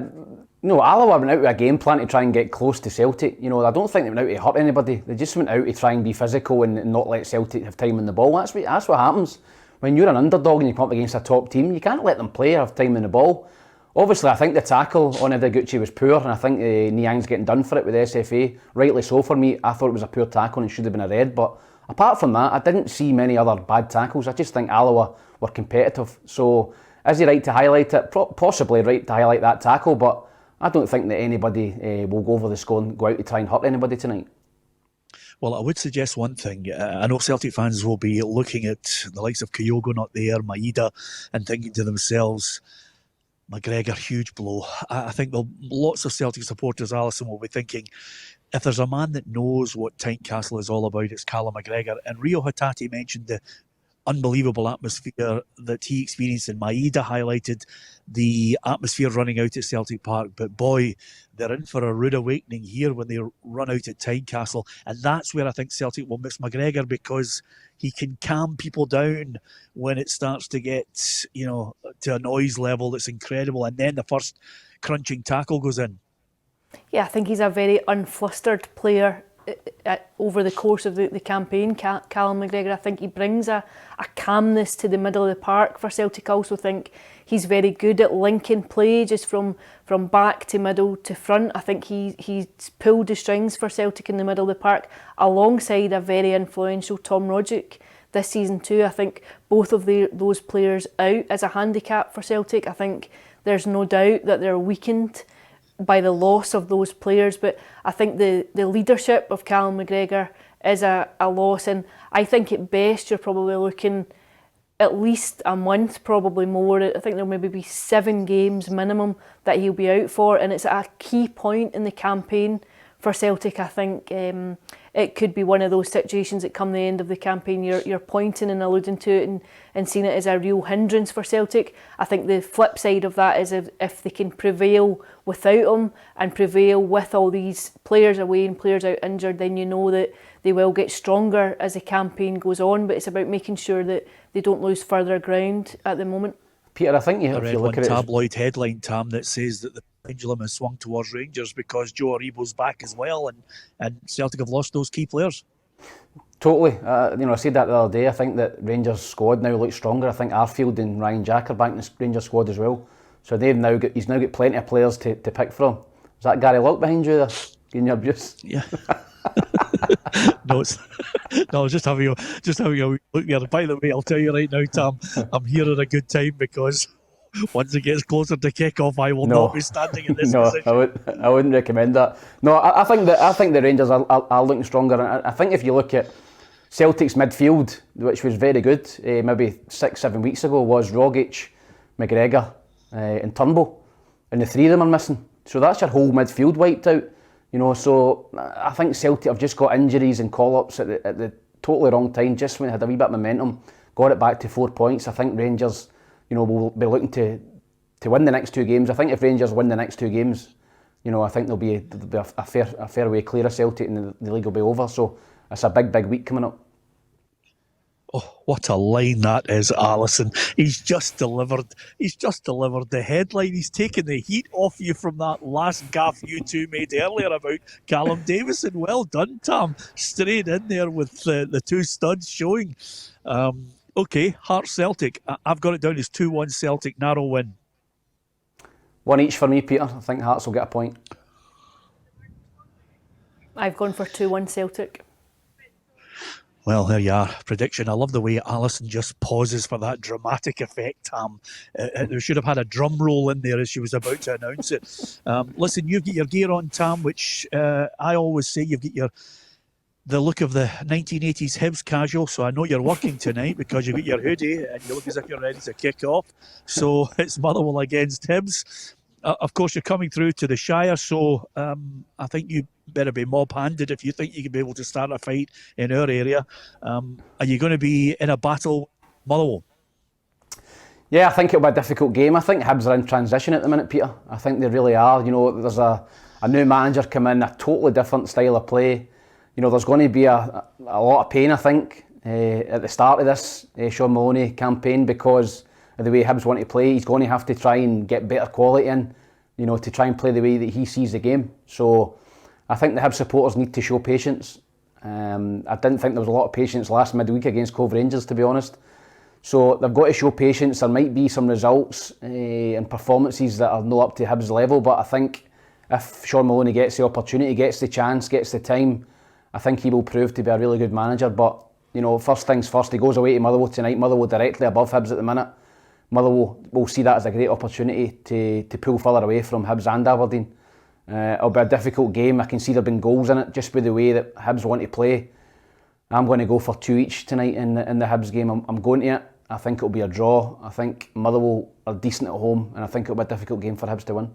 Alloa went out with a game plan to try and get close to Celtic. I don't think they went out to hurt anybody. They just went out to try and be physical and not let Celtic have time on the ball. That's what happens. When you're an underdog and you come up against a top team, you can't let them play or have time on the ball. Obviously, I think the tackle on Ideguchi was poor, and I think Niang's getting done for it with the SFA. Rightly so for me. I thought it was a poor tackle and it should have been a red. But apart from that, I didn't see many other bad tackles. I just think Alloa were competitive. So, is he right to highlight it? Possibly right to highlight that tackle, but I don't think that anybody will go over the score and go out to try and hurt anybody tonight. Well, I would suggest one thing. I know Celtic fans will be looking at the likes of Kyogo not there, Maeda, and thinking to themselves, McGregor, huge blow. I think lots of Celtic supporters, Alison, will be thinking, if there's a man that knows what Tynecastle is all about, it's Callum McGregor. And Rio Hatate mentioned the unbelievable atmosphere that he experienced, and Maeda highlighted the atmosphere running out at Celtic Park. But boy, they're in for a rude awakening here when they run out at Tynecastle, and that's where I think Celtic will miss McGregor, because he can calm people down when it starts to get, to a noise level that's incredible, and then the first crunching tackle goes in. Yeah, I think he's a very unflustered player over the course of the campaign, Callum McGregor. I think he brings a calmness to the middle of the park for Celtic. I also think he's very good at linking play just from back to middle to front. I think he's pulled the strings for Celtic in the middle of the park alongside a very influential Tom Rogic this season too. I think both of those players out as a handicap for Celtic. I think there's no doubt that they're weakened by the loss of those players, but I think the leadership of Callum McGregor is a loss, and I think at best you're probably looking at least a month, probably more. I think there'll maybe be 7 games minimum that he'll be out for, and it's a key point in the campaign for Celtic. I think it could be one of those situations that come the end of the campaign, you're pointing and alluding to it and seeing it as a real hindrance for Celtic. I think the flip side of that is if they can prevail without him and prevail with all these players away and players out injured, then you know that they will get stronger as the campaign goes on, but it's about making sure that they don't lose further ground at the moment. Peter, I think I read one tabloid headline, Tam, that says that the pendulum has swung towards Rangers because Joe Aribo's back as well, and Celtic have lost those key players. Totally. I said that the other day. I think that Rangers' squad now looks stronger. I think Arfield and Ryan Jack are back in the Rangers squad as well. So he's now got plenty of players to pick from. Is that Gary Luck behind you there, getting your abuse? Yeah. No, I was just having a look there. By the way, I'll tell you right now, Tam, I'm here at a good time because once it gets closer to kick-off, I will not be standing in this position. I wouldn't recommend that. No, I think the Rangers are looking stronger. And I think if you look at Celtic's midfield, which was very good, maybe 6-7 weeks ago, was Rogic, McGregor, and Turnbull, and the 3 of them are missing. So that's your whole midfield wiped out. So I think Celtic have just got injuries and call-ups at the totally wrong time, just when they had a wee bit of momentum, got it back to 4 points. I think Rangers, will be looking to win the next 2 games. I think if Rangers win the next 2 games, I think there'll be a fair way clear of Celtic and the league will be over. So it's a big week coming up. Oh, what a line that is, Alison. He's just delivered the headline. He's taken the heat off you from that last gaffe you two made earlier about Callum Davison. Well done, Tam. Straight in there with the 2 studs showing. Okay, Hearts Celtic. I've got it down as 2-1 Celtic, narrow win. 1 each for me, Peter. I think Hearts will get a point. I've gone for 2-1 Celtic. Well, there you are. Prediction. I love the way Alison just pauses for that dramatic effect, Tam. There should have had a drum roll in there as she was about to announce it. Listen, you've got your gear on, Tam, which I always say you've got the look of the 1980s Hibs casual, so I know you're working tonight because you've got your hoodie and you look as if you're ready to kick off. So it's Motherwell against Hibs. Of course, you're coming through to the Shire, so I think you better be mob-handed if you think you can be able to start a fight in our area. Are you going to be in a battle, Motherwell? Yeah, I think it'll be a difficult game. I think Hibs are in transition at the minute, Peter. I think they really are. There's a new manager come in, a totally different style of play. There's going to be a lot of pain, I think, at the start of this Sean Maloney campaign because of the way Hibs want to play. He's going to have to try and get better quality in, to try and play the way that he sees the game. So I think the Hibs supporters need to show patience. I didn't think there was a lot of patience last midweek against Cove Rangers, to be honest. So they've got to show patience. There might be some results and performances that are not up to Hibs' level, but I think if Sean Maloney gets the opportunity, gets the chance, gets the time, I think he will prove to be a really good manager. But, first things first, he goes away to Motherwell tonight. Motherwell directly above Hibs at the minute. Motherwell will see that as a great opportunity to pull further away from Hibs and Aberdeen. It'll be a difficult game. I can see there have been goals in it just with the way that Hibs want to play. I'm going to go for 2 each tonight in the Hibs game. I'm going to it. I think it'll be a draw. I think Motherwell are decent at home, and I think it'll be a difficult game for Hibs to win.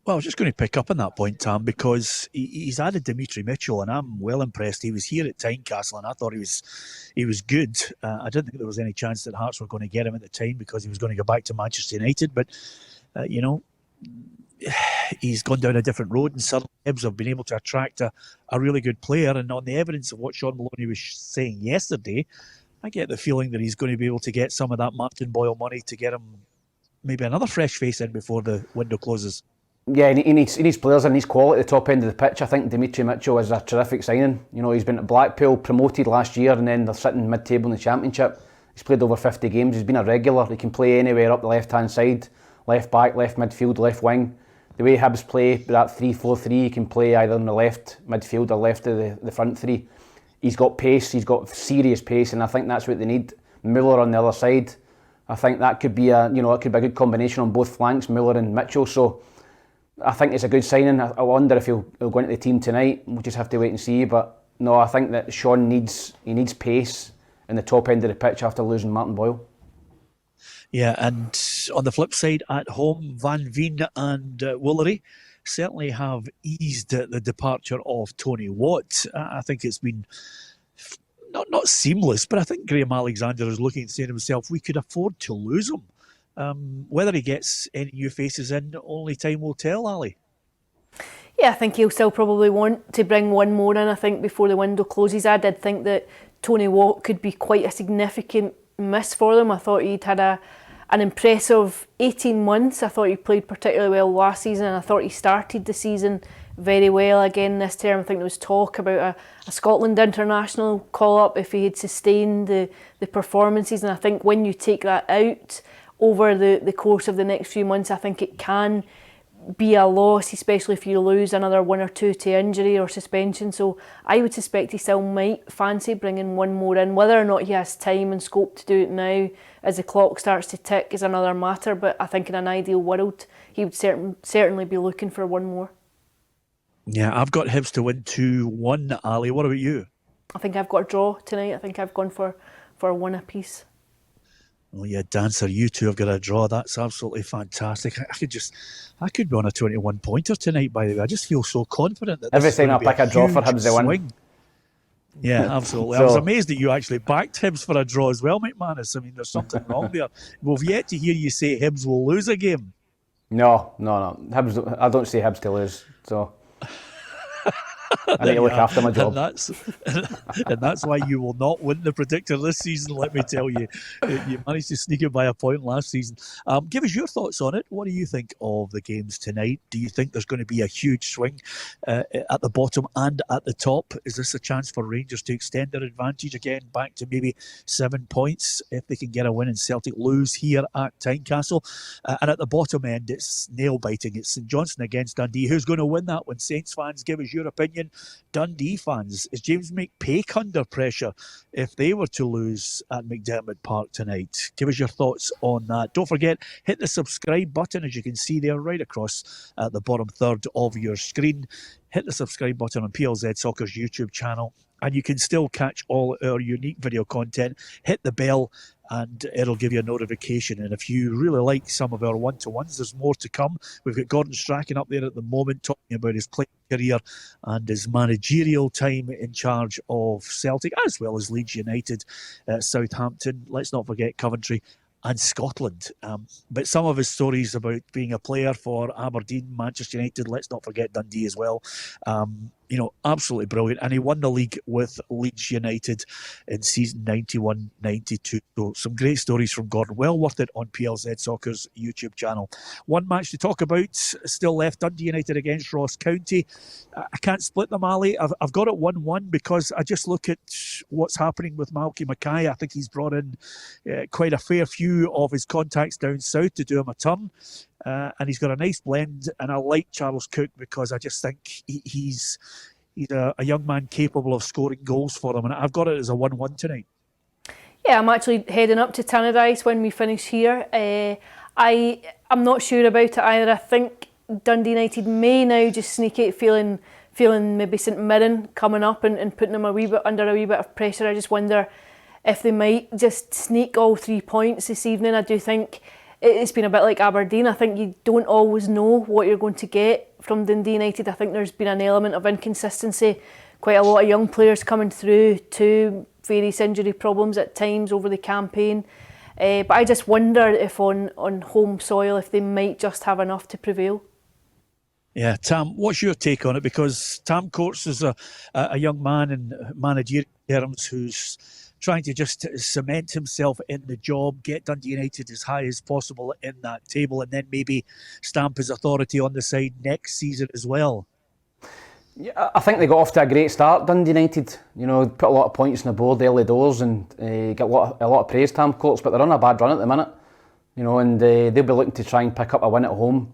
Well, I was just going to pick up on that point, Tam, because he's added Dimitri Mitchell, and I'm well impressed. He was here at Tynecastle, and I thought he was good. I didn't think there was any chance that Hearts were going to get him at the time because he was going to go back to Manchester United. But he's gone down a different road, and suddenly Hibs have been able to attract a really good player. And on the evidence of what Sean Maloney was saying yesterday, I get the feeling that he's going to be able to get some of that Martin Boyle money to get him maybe another fresh face in before the window closes. Yeah, he needs players and he's quality at the top end of the pitch. I think Dimitri Mitchell is a terrific signing. He's been at Blackpool, promoted last year, and then they're sitting mid-table in the Championship. He's played over 50 games. He's been a regular. He can play anywhere up the left-hand side, left back, left midfield, left wing. The way Hibs play, that 3-4-3, he can play either in the left midfield or left of the front three. He's got pace, he's got serious pace, and I think that's what they need. Muller on the other side, I think that could be a good combination on both flanks, Muller and Mitchell. So I think it's a good signing. I wonder if he'll go into the team tonight. We'll just have to wait and see. But no, I think that Sean needs pace in the top end of the pitch after losing Martin Boyle. Yeah, and on the flip side, at home, Van Veen and Woolery certainly have eased the departure of Tony Watt. I think it's been not seamless, but I think Graham Alexander is looking to say to himself, we could afford to lose him. Whether he gets any new faces in, only time will tell, Ali. Yeah, I think he'll still probably want to bring one more in, I think, before the window closes. I did think that Tony Watt could be quite a significant miss for them. I thought he'd had an impressive 18 months. I thought he played particularly well last season, and I thought he started the season very well again this term. I think there was talk about a Scotland international call-up if he had sustained the performances, and I think when you take that out over the course of the next few months, I think it can be a loss, especially if you lose another one or two to injury or suspension. So I would suspect he still might fancy bringing one more in. Whether or not he has time and scope to do it now as the clock starts to tick is another matter, but I think in an ideal world he would certainly be looking for one more. Yeah, I've got Hibs to win 2-1, Ali. What about you? I think I've got a draw tonight. I think I've gone for one apiece. Oh yeah, Dancer, you two have got a draw. That's absolutely fantastic. I could be on a 21 pointer tonight, by the way. I just feel so confident that every time I pick a draw for Hibs to win. Yeah, absolutely. I was amazed that you actually backed Hibs for a draw as well, McManus. I mean, there's something wrong there. We've yet to hear you say Hibs will lose a game. No. Hibs, I don't say Hibs to lose, so I need to look after my job. And that's why you will not win the predictor this season, let me tell you. You managed to sneak it by a point last season. Give us your thoughts on it. What do you think of the games tonight? Do you think there's going to be a huge swing at the bottom and at the top? Is this a chance for Rangers to extend their advantage again back to maybe 7 points if they can get a win and Celtic lose here at Tynecastle? And at the bottom end, it's nail-biting. It's St Johnstone against Dundee. Who's going to win that one? Saints fans, give us your opinion. Dundee fans, is James McPake under pressure if they were to lose at McDermott Park tonight? Give us your thoughts on that. Don't forget, hit the subscribe button, as you can see there right across the bottom third of your screen. Hit the subscribe button on PLZ Soccer's YouTube channel, and you can still catch all our unique video content. Hit the bell and it'll give you a notification. And if you really like some of our one-to-ones, there's more to come. We've got Gordon Strachan up there at the moment talking about his playing career and his managerial time in charge of Celtic, as well as Leeds United, Southampton. Let's not forget Coventry and Scotland. But some of his stories about being a player for Aberdeen, Manchester United, let's not forget Dundee as well. absolutely brilliant. And he won the league with Leeds United in season 91-92. So some great stories from Gordon. Well worth it on PLZ Soccer's YouTube channel. One match to talk about still left, Dundee United against Ross County. I can't split them, Ali. I've got it 1-1 because I just look at what's happening with Malky Mackay. I think he's brought in quite a fair few of his contacts down south to do him a turn. And he's got a nice blend, and I like Charles Cook because I just think he's a young man capable of scoring goals for them, and I've got it as a 1-1 tonight. Yeah, I'm actually heading up to Tannadice when we finish here. I'm not sure about it either. I think Dundee United may now just sneak it, feeling maybe St Mirren coming up and putting them under a wee bit of pressure. I just wonder if they might just sneak all 3 points this evening. I do think it's been a bit like Aberdeen. I think you don't always know what you're going to get from Dundee United. I think there's been an element of inconsistency. Quite a lot of young players coming through to various injury problems at times over the campaign. But I just wonder if on home soil, if they might just have enough to prevail. Yeah, Tam, what's your take on it? Because Tam Courts is a young man in managerial terms who's trying to just cement himself in the job, get Dundee United as high as possible in that table, and then maybe stamp his authority on the side next season as well. Yeah, I think they got off to a great start, Dundee United. Put a lot of points on the board early doors and get a lot of praise, Tam Courts, but they're on a bad run at the minute. And they'll be looking to try and pick up a win at home.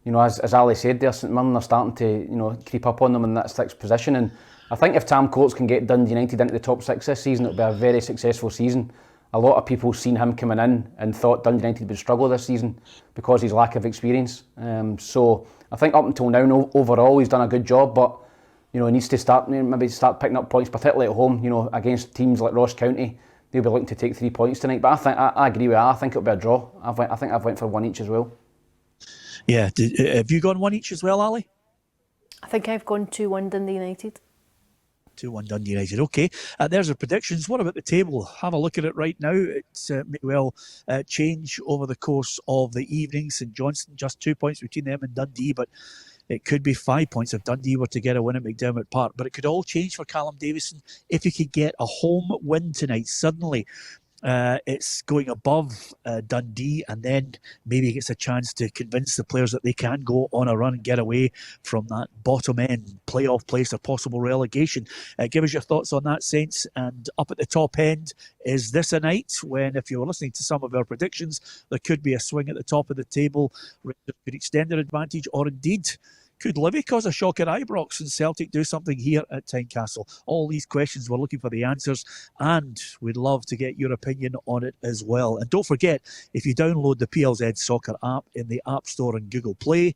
As Ali said there, St Mirren are starting to creep up on them in that 6th position, and I think if Tam Courts can get Dundee United into the top 6 this season, it'll be a very successful season. A lot of people seen him coming in and thought Dundee United would struggle this season because of his lack of experience. So I think up until now, overall, he's done a good job, but he needs to start picking up points, particularly at home. Against teams like Ross County, they'll be looking to take 3 points tonight. But I agree with that. I think it'll be a draw. I think I've went for 1 each as well. Yeah, have you gone 1 each as well, Ali? I think I've gone 2-1 Dundee United. 2-1 Dundee United. Okay, there's our predictions. What about the table? Have a look at it right now. It may well change over the course of the evening. St Johnstone, just 2 points between them and Dundee, but it could be 5 points if Dundee were to get a win at McDermott Park. But it could all change for Callum Davison if he could get a home win tonight. Suddenly, it's going above Dundee, and then maybe he gets a chance to convince the players that they can go on a run and get away from that bottom end playoff place or possible relegation. Give us your thoughts on that, Saints. And up at the top end, is this a night when, if you were listening to some of our predictions, there could be a swing at the top of the table, Rangers could extend their advantage, or indeed could Livy cause a shock at Ibrox and Celtic do something here at Tynecastle? All these questions, we're looking for the answers, and we'd love to get your opinion on it as well. And don't forget, if you download the PLZ Soccer app in the App Store and Google Play,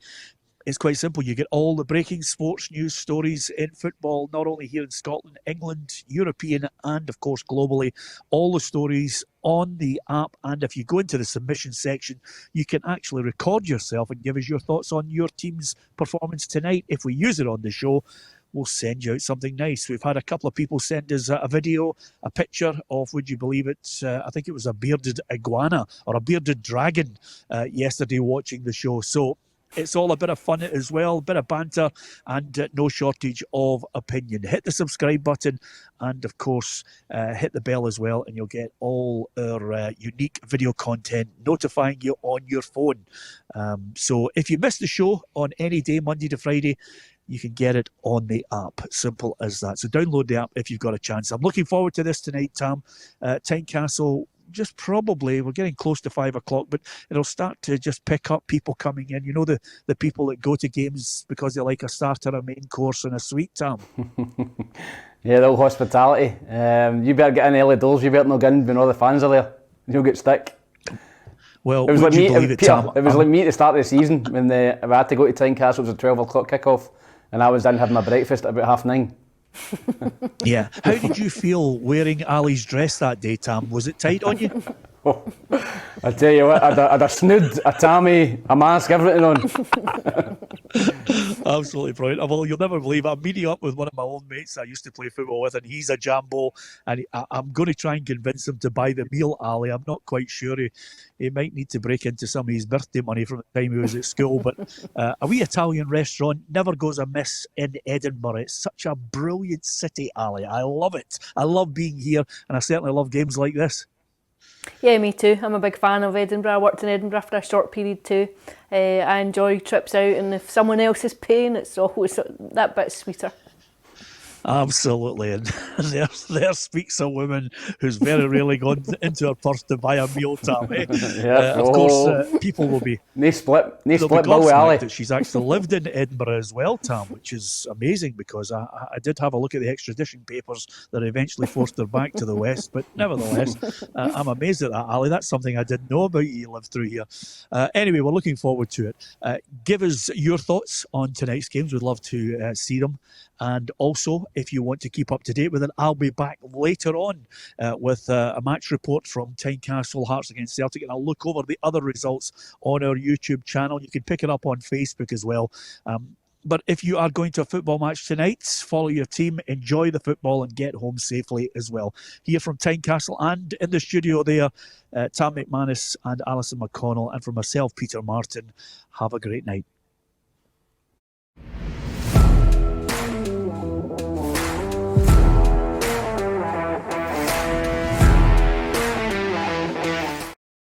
it's quite simple. You get all the breaking sports news stories in football, not only here in Scotland, England, European, and of course globally. All the stories on the app, and if you go into the submission section, you can actually record yourself and give us your thoughts on your team's performance tonight. If we use it on the show, we'll send you out something nice. We've had a couple of people send us a video, a picture of, would you believe it, I think it was a bearded iguana or a bearded dragon yesterday watching the show. So it's all a bit of fun as well, a bit of banter, and no shortage of opinion. Hit the subscribe button and, of course, hit the bell as well, and you'll get all our unique video content notifying you on your phone. So if you miss the show on any day, Monday to Friday, you can get it on the app. Simple as that. So download the app if you've got a chance. I'm looking forward to this tonight, Tam. Tynecastle, just probably, we're getting close to 5 o'clock, but it'll start to just pick up people coming in. You know, the people that go to games because they like a starter, a main course and a sweet, Tam. Yeah, the old hospitality. You better get in early doors, you better not get in when all the fans are there. You'll get stick. Well, it was would like you me, believe it, Tam? It was like me at the start of the season when I had to go to Tynecastle. It was a 12 o'clock kick-off, and I was in having my breakfast at about 9:30. Yeah. How did you feel wearing Ali's dress that day, Tam? Was it tight on you? I tell you what, I'd a snood, a tammy, a mask, everything on. Absolutely brilliant. Well, you'll never believe I'm meeting up with one of my old mates I used to play football with, and he's a Jambo, and I'm going to try and convince him to buy the meal, Ali. I'm not quite sure. He might need to break into some of his birthday money from the time he was at school, but a wee Italian restaurant never goes amiss in Edinburgh. It's such a brilliant city, Ali. I love it. I love being here, and I certainly love games like this. Yeah, me too. I'm a big fan of Edinburgh. I worked in Edinburgh for a short period too. I enjoy trips out, and if someone else is paying, it's always that bit sweeter. Absolutely, and there speaks a woman who's very rarely gone into her purse to buy a meal, Tammy. Of course, people will be split bill with gobsmacked Ali. that she's actually lived in Edinburgh as well, Tam, which is amazing, because I did have a look at the extradition papers that eventually forced her back to the West, but nevertheless, I'm amazed at that, Ali. That's something I didn't know about you lived through here. Anyway, we're looking forward to it. Give us your thoughts on tonight's games. We'd love to see them. And also, if you want to keep up to date with it, I'll be back later on with a match report from Tynecastle, Hearts against Celtic, and I'll look over the other results on our YouTube channel. You can pick it up on Facebook as well. But if you are going to a football match tonight, follow your team, enjoy the football, and get home safely as well. Here from Tynecastle and in the studio there, Tam McManus and Alison McConnell, and from myself, Peter Martin, have a great night.